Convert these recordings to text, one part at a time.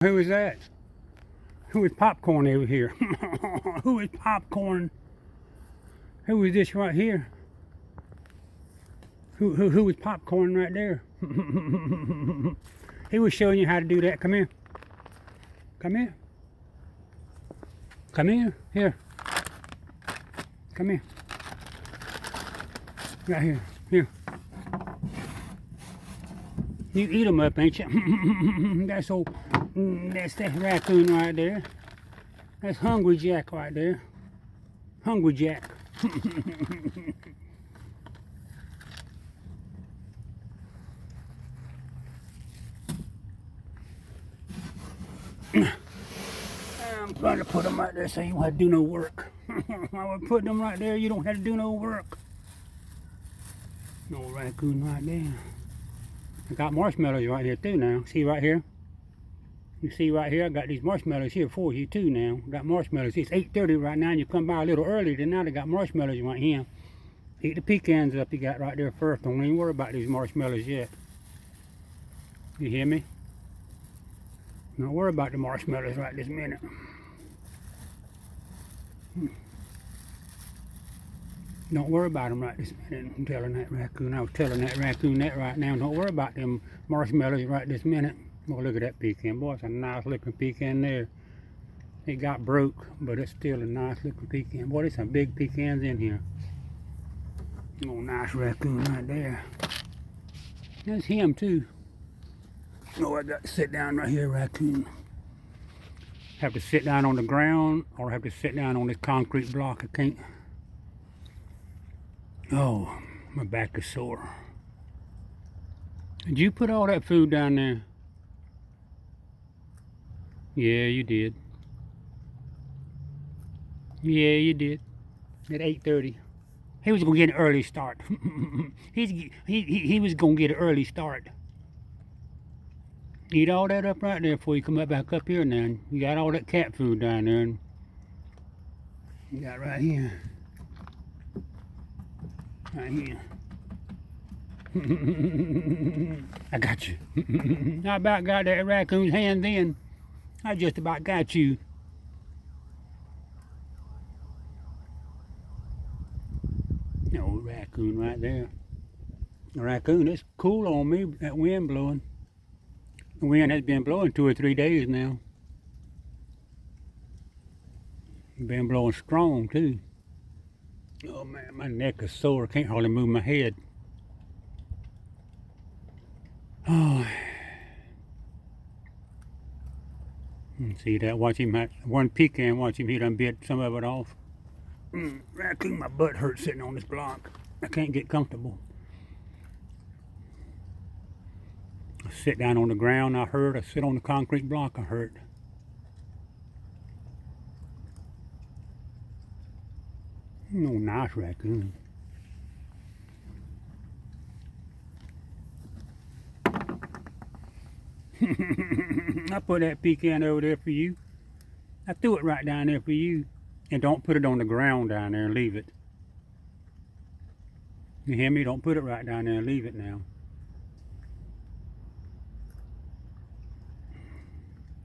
Who is that? Who is popcorn over here? Who is popcorn? Who is this right here? Who is popcorn right there? He was showing you how to do that. Come here. Come here. Come here. Here. Come here. Right here. Here. You eat them up, ain't you? That's old. That's that raccoon right there. That's Hungry Jack right there. Hungry Jack. I'm trying to put them right there so you don't have to do no work. I would put them right there, you don't have to do no work. No raccoon right there. I got marshmallows right here too now. See right here? You see right here, I got these marshmallows here for you too now. Got marshmallows. It's 8:30 right now and you come by a little early than now. They got marshmallows right here. Eat the pecans up you got right there first. Don't even worry about these marshmallows yet. You hear me? Don't worry about the marshmallows right this minute. Don't worry about them right this minute. I'm telling that raccoon. I was telling that raccoon that right now. Don't worry about them marshmallows right this minute. Oh, look at that pecan. Boy, it's a nice looking pecan there. It got broke, but it's still a nice looking pecan. Boy, there's some big pecans in here. Oh, nice raccoon right there. That's him too. Oh, I got to sit down right here, raccoon. Have to sit down on the ground or have to sit down on this concrete block. I can't. Oh, my back is sore. Did you put all that food down there? Yeah, you did. Yeah, you did. At 8:30. He was gonna get an early start. he was gonna get an early start. Eat all that up right there before you come back up here now. You got all that cat food down there. And you got right here. Right here. I got you. I about got that raccoon's hand then. I just about got you. No raccoon right there. The raccoon, it's cool on me, that wind blowing. The wind has been blowing 2 or 3 days now. Been blowing strong too. Oh man, my neck is sore. I can't hardly move my head. Oh. See that? Watch him. One pecan. Watch him. He done bit some of it off. Raccoon, my butt hurts sitting on this block. I can't get comfortable. I sit down on the ground. I hurt. I sit on the concrete block. I hurt. No, nice raccoon. I put that pecan over there for you. I threw it right down there for you. And don't put it on the ground down there and leave it. You hear me? Don't put it right down there and leave it now.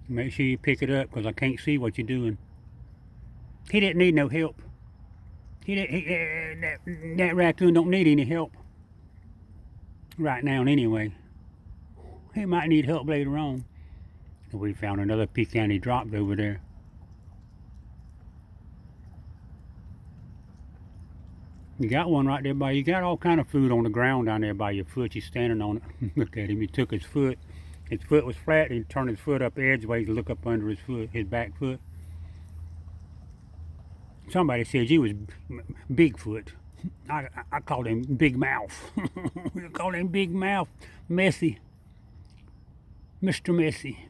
Make sure you pick it up because I can't see what you're doing. He didn't need no help. That raccoon don't need any help right now anyway. He might need help later on. We found another pecan he dropped over there. You got one right there by you. Got all kind of food on the ground down there by your foot. You're standing on it. Look at him. He took his foot. His foot was flat. He turned his foot up edgeways to look up under his foot, his back foot. Somebody said you was Bigfoot. I called him Big Mouth. I called him Big Mouth. Messy. Mr. Messy.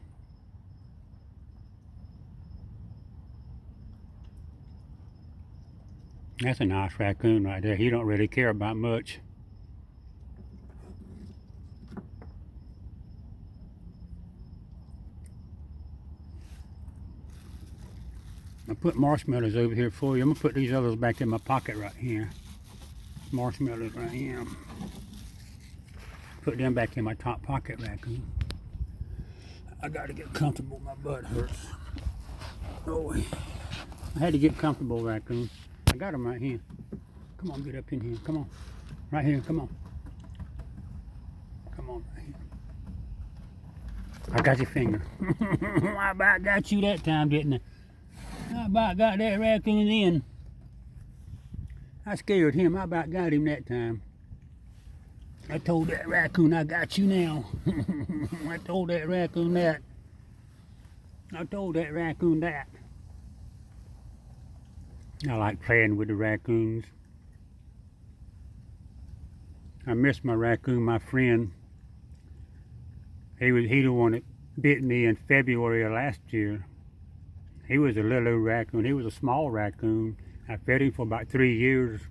That's a nice raccoon right there. He don't really care about much. I put marshmallows over here for you. I'm gonna put these others back in my pocket right here. Marshmallows right here. Put them back in my top pocket, raccoon. I gotta get comfortable. My butt hurts. Oh, I had to get comfortable, Raccoon. I got him right here. Come on, get up in here. Come on. Right here. Come on. Come on, right here. I got your finger. I about got you that time, didn't I? I about got that raccoon in. I scared him. I about got him that time. I told that raccoon I got you now. I told that raccoon that. I told that raccoon that. I like playing with the raccoons. I miss my raccoon, my friend. He the one that bit me in February of last year. He was a little old raccoon. He was a small raccoon. I fed him for about 3 years.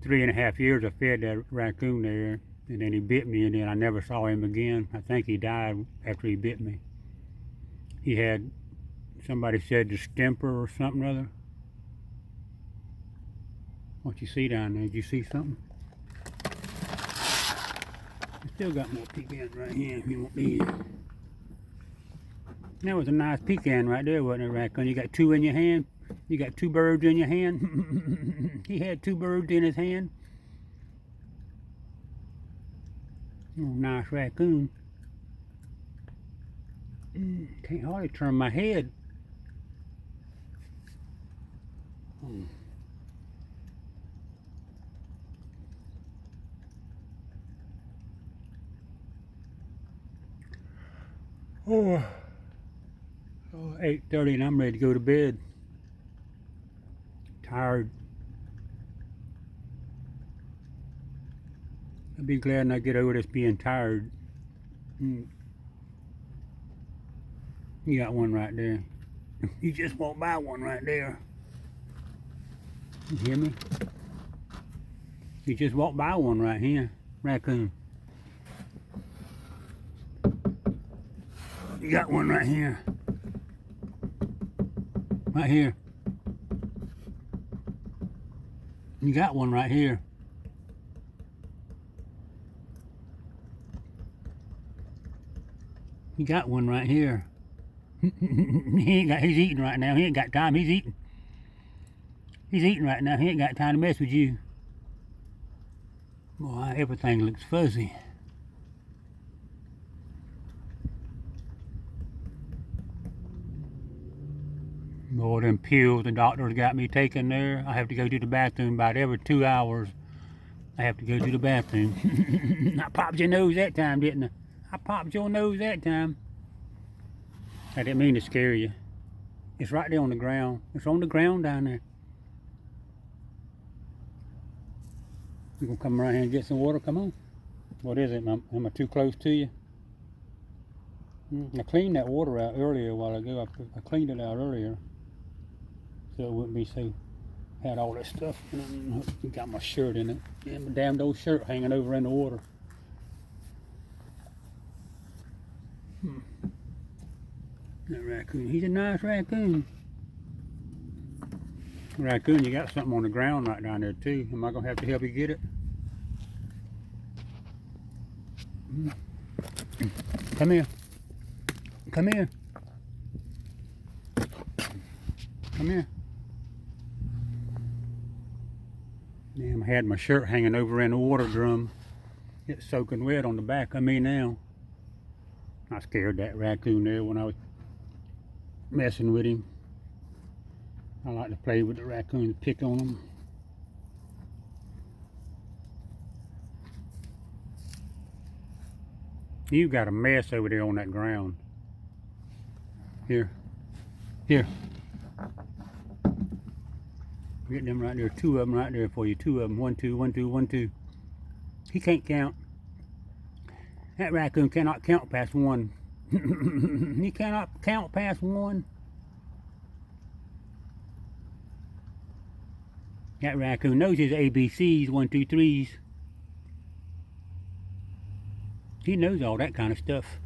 3.5 years I fed that raccoon there. And then he bit me, and then I never saw him again. I think he died after he bit me. He had, somebody said, distemper or something or other. What you see down there? Did you see something? I still got more pecans right here if you want these. That was a nice pecan right there, wasn't it, Raccoon? You got two in your hand? You got two birds in your hand? He had two birds in his hand. Oh, nice raccoon. Can't hardly turn my head. Oh, 8:30 and I'm ready to go to bed. Tired. I'll be glad when I get over this being tired. You got one right there. You just walked by one right there. You hear me? You just walked by one right here. Raccoon. You got one right here. Right here. You got one right here. You got one right here. He's eating right now. He ain't got time. He's eating. He's eating right now. He ain't got time to mess with you. Boy, everything looks fuzzy. Boy, them pills the doctor's got me taking there. I have to go to the bathroom about every 2 hours. I have to go to the bathroom. I popped your nose that time, didn't I? I popped your nose that time. I didn't mean to scare you. It's right there on the ground. It's on the ground down there. You gonna come around here and get some water? Come on. What is it? Am I too close to you? I cleaned that water out earlier a while ago. I cleaned it out earlier so it wouldn't be so, had all that stuff. Got my shirt in it. Yeah, my damned old shirt hanging over in the water. That raccoon, he's a nice raccoon. Raccoon, you got something on the ground right down there too. Am I gonna have to help you get it? Come here. Come here. Come here. Damn, I had my shirt hanging over in the water drum. It's soaking wet on the back of me now. I scared that raccoon there when I was messing with him. I like to play with the raccoons, pick on them. You got a mess over there on that ground. Here. Here. Get them right there. Two of them right there for you. Two of them. 1, 2, 1, 2, 1, 2. He can't count. That raccoon cannot count past 1. He cannot count past 1. That raccoon knows his ABCs, 1, 2, 3s. He knows all that kind of stuff.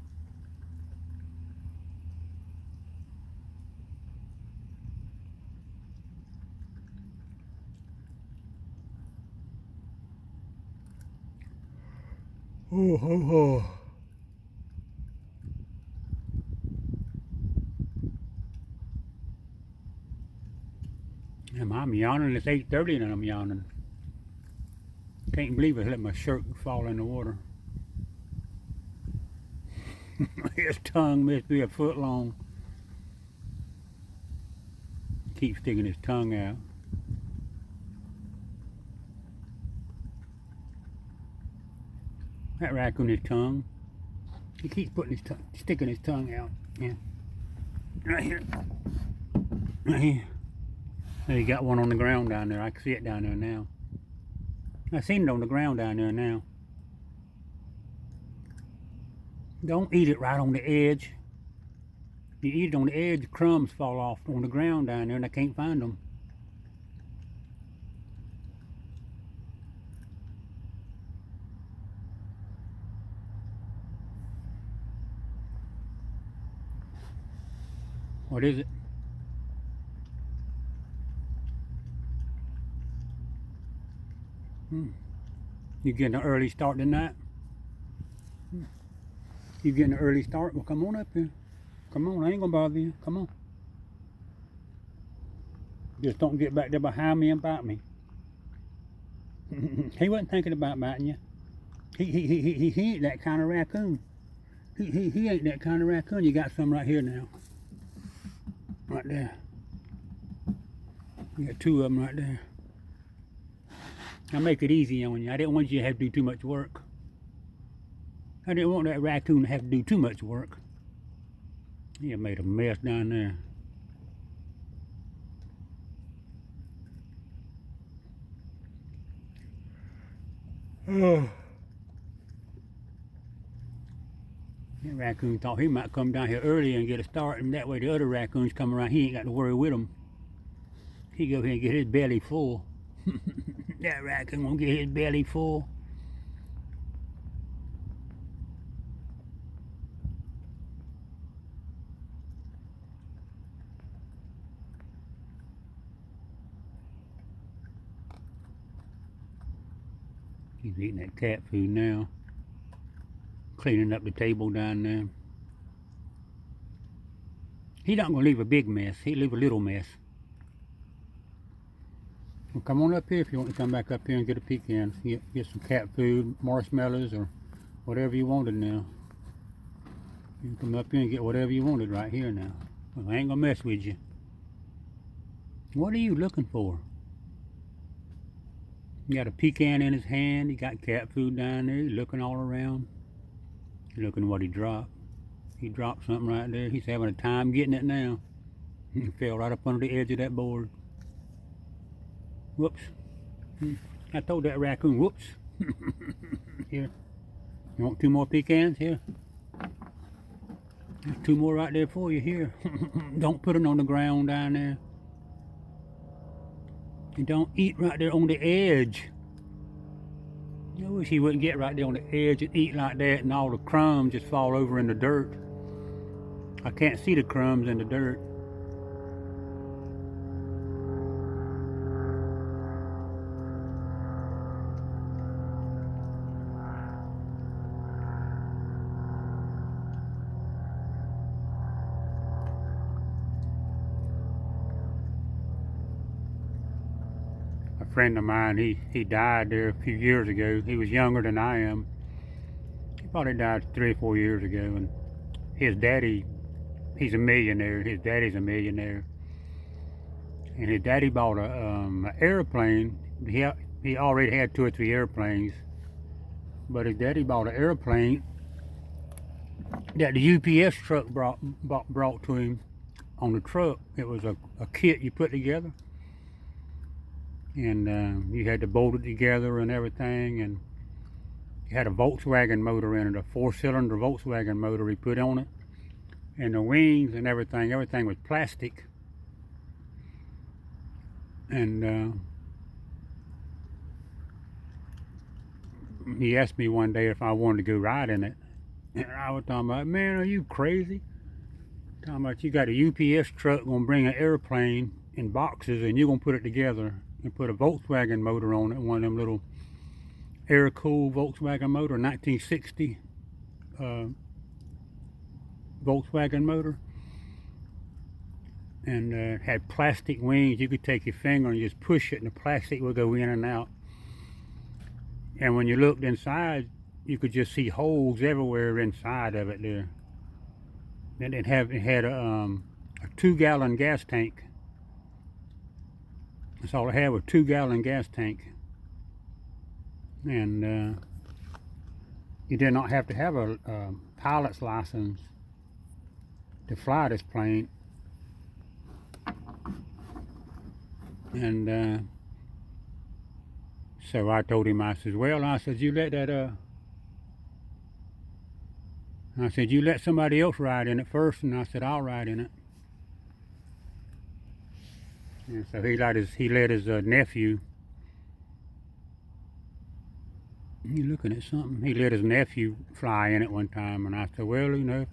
Oh, oh, oh. And I'm yawning. It's 8:30 and I'm yawning. Can't believe I let my shirt fall in the water. His tongue must be a foot long. Keeps sticking his tongue out. That raccoon, his tongue. He keeps putting his tongue, sticking his tongue out. Yeah. Right here. Right here. There, you got one on the ground down there. I can see it down there now. I seen it on the ground down there now. Don't eat it right on the edge. You eat it on the edge, crumbs fall off on the ground down there and I can't find them. What is it? You getting an early start tonight? You getting an early start? Well, come on up here. Come on, I ain't gonna bother you. Come on. Just don't get back there behind me and bite me. He wasn't thinking about biting you. He ain't that kind of raccoon. He ain't that kind of raccoon. You got some right here now. Right there. You got two of them right there. I'll make it easy on you. I didn't want you to have to do too much work. I didn't want that raccoon to have to do too much work. He made a mess down there. Oh. That raccoon thought he might come down here early and get a start, and that way the other raccoons come around, he ain't got to worry with them. He go here and get his belly full. That raccoon gonna get his belly full. He's eating that cat food now. Cleaning up the table down there. He's not gonna leave a big mess. He'll leave a little mess. Well, come on up here if you want to come back up here and get a pecan. Get some cat food, marshmallows, or whatever you wanted now. You can come up here and get whatever you wanted right here now. Well, I ain't gonna mess with you. What are you looking for? He got a pecan in his hand. He got cat food down there. He's looking all around. Looking what he dropped. He dropped something right there. He's having a time getting it now. He fell right up under the edge of that board. Whoops. I told that raccoon, whoops. Here. You want two more pecans? Here. There's two more right there for you. Here. Don't put them on the ground down there. And don't eat right there on the edge. I wish he wouldn't get right there on the edge and eat like that and all the crumbs just fall over in the dirt. I can't see the crumbs in the dirt. A friend of mine, he died there a few years ago. He was younger than I am. He probably died 3 or 4 years ago. And his daddy, he's a millionaire. His daddy's a millionaire. And his daddy bought an airplane. He already had 2 or 3 airplanes. But his daddy bought an airplane that the UPS truck brought to him on the truck. It was a kit you put together. And you had to bolt it together and everything, and it had a Volkswagen motor in it, a 4-cylinder Volkswagen motor he put on it, and the wings and everything was plastic. And he asked me one day if I wanted to go ride in it, and I was talking about, man, are you crazy? Talking about you got a UPS truck gonna bring an airplane in boxes and you're gonna put it together and put a Volkswagen motor on it, one of them little air-cooled Volkswagen motor, 1960 Volkswagen motor. and it had plastic wings. You could take your finger and just push it, and the plastic would go in and out. And when you looked inside, you could just see holes everywhere inside of it there. And it had a 2-gallon gas tank. That's all it had, was a 2-gallon gas tank. And you did not have to have a pilot's license to fly this plane. And so I told him, I said, well, I said, you let somebody else ride in it first, and I said, I'll ride in it. And so he let his nephew. You looking at something? He let his nephew fly in it one time, and I said, well, you know,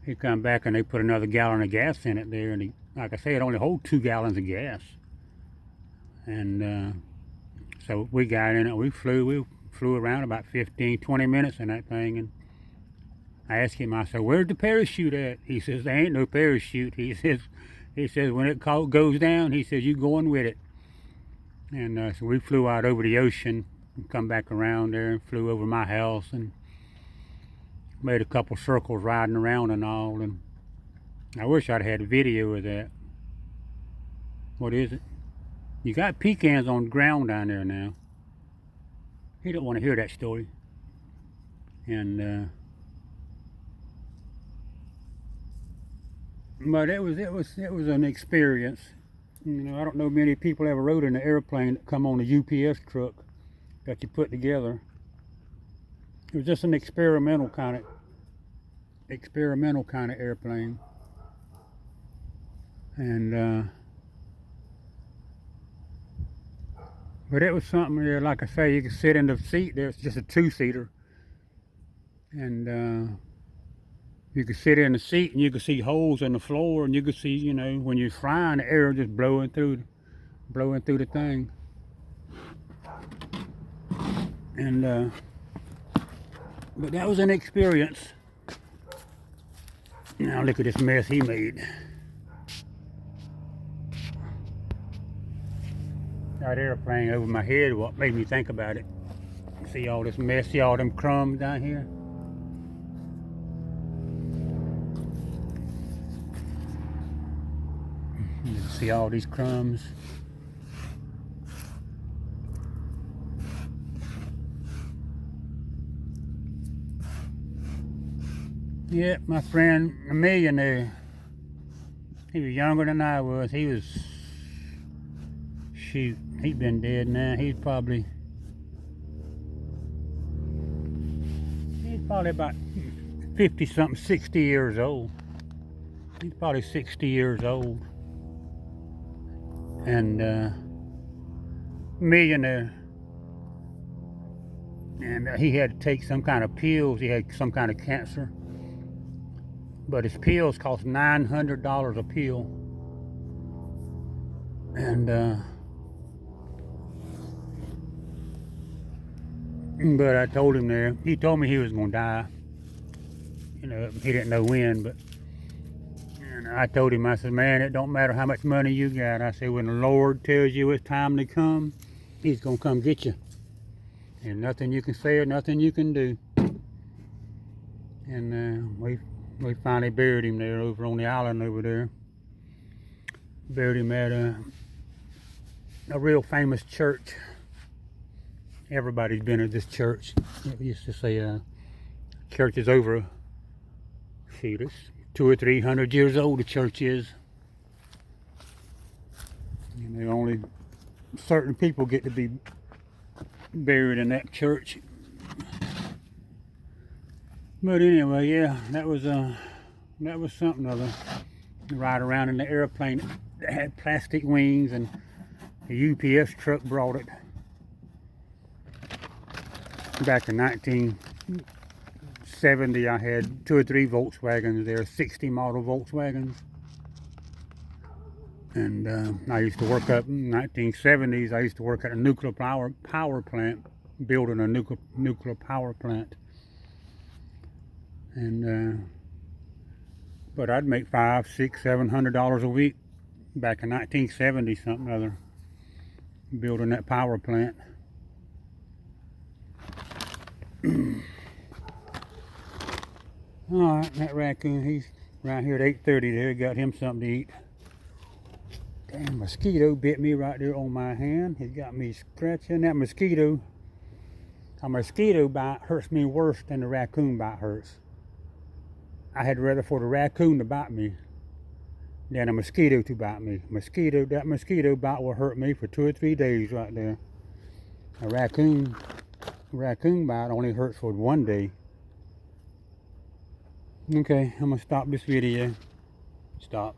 he come back and they put another gallon of gas in it there, and he, like I say, it only holds 2 gallons of gas. And so we got in it. We flew around about 15-20 minutes in that thing, and I asked him, I said, where's the parachute at? He says, there ain't no parachute. He says when it goes down, he says, you going with it. And so we flew out over the ocean and come back around there and flew over my house and made a couple circles riding around and all. And I wish I'd had a video of that. What is it? You got pecans on the ground down there now. He don't want to hear that story. And but it was an experience. You know, I don't know many people ever rode in an airplane that come on a UPS truck that you put together. It was just an experimental kind of airplane. And but it was something there. Like I say, you could sit in the seat there. It's just a 2-seater, and you could sit in the seat and you could see holes in the floor, and you could see, you know, when you're flying, the air just blowing through the thing. And but that was an experience. Now look at this mess he made. That airplane over my head, what made me think about it. See all this mess, see all them crumbs down here? You can see all these crumbs. Yep, my friend, a millionaire. He was younger than I was. Shoot, he'd been dead now. He's probably about 50-something, 60 years old. He's probably 60 years old. And millionaire. And he had to take some kind of pills. He had some kind of cancer. But his pills cost $900 a pill. And but I told him there, he told me he was gonna die. You know, he didn't know when, but and I told him, I said, man, it don't matter how much money you got. I said, when the Lord tells you it's time to come, he's gonna come get you. And nothing you can say or nothing you can do. And we finally buried him there over on the island over there. Buried him at a real famous church. Everybody's been at this church. It used to say church is over, shoot, it's 200 or 300 years old, the church is. And only certain people get to be buried in that church. But anyway, yeah, that was something other. Ride around in the airplane that had plastic wings, and the UPS truck brought it back in 1970. I had 2 or 3 Volkswagens there, 60 model Volkswagens. And I used to work up in the 1970s. I used to work at a nuclear power plant, building a nuclear power plant. And But I'd make $500, $600, $700 a week back in 1970 something other, building that power plant. Alright, that raccoon, he's around here at 8:30 there, got him something to eat. Damn mosquito bit me right there on my hand. He got me scratching. That mosquito, a mosquito bite hurts me worse than the raccoon bite hurts. I had rather for the raccoon to bite me than a mosquito to bite me. That mosquito bite will hurt me for 2 or 3 days right there. A raccoon bite only hurts for 1 day. Okay, I'm gonna stop this video. Stop.